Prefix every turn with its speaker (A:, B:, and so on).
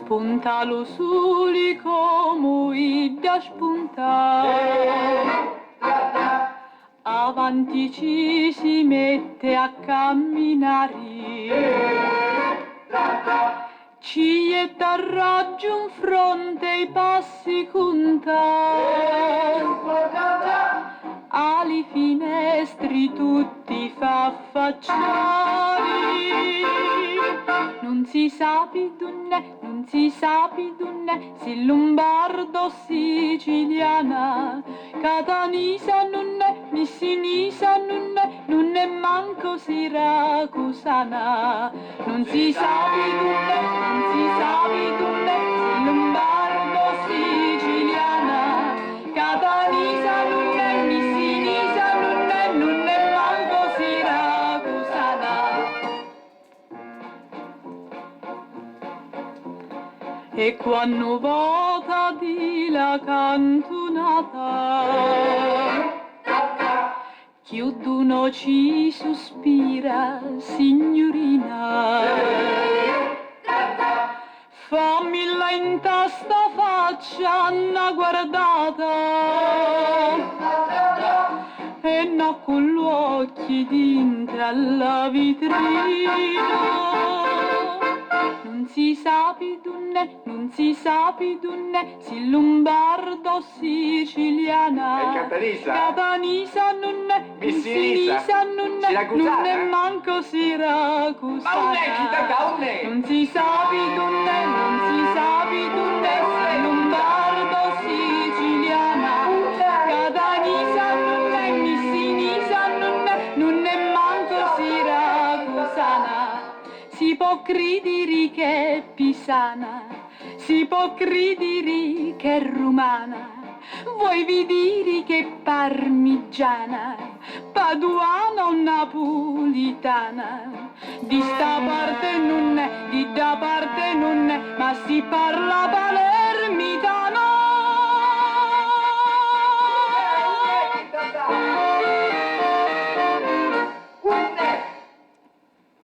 A: spuntalo soli come da spuntare. Avanti ci si mette a camminare, ci è da raggiun fronte i passi contati, ali finestri tutti fa affacciare. Non si sa dunne, non si sa dunne, si lombardo siciliana, catanisa nunne, missinisa nunne, non è manco siracusana. Non si sa dunne, non si sa dunne, si lombardo siciliana, catanisa nunne, missinisa nunne, non è manco siracusana. E quando vota di la cantonata, chiudono ci sospira, signorina. Fammela in testa faccia una guardata, e no con gli occhi dintre alla vitrina. Non si sa dunne, non si sa dunne, si lombardo siciliana, catanisa nunne, missinisa nunne, non è manco siracusana. Non si sa dunne, non si sa dunne, si lombardo siciliana, catanisa nunne, missinisa nunne, non è manco siracusana. Si può credere che è pisana, si può credere che è romana, vuoi vedere che è parmigiana, paduana o napolitana. Di sta parte non è, di da parte non è, ma si parla palermo.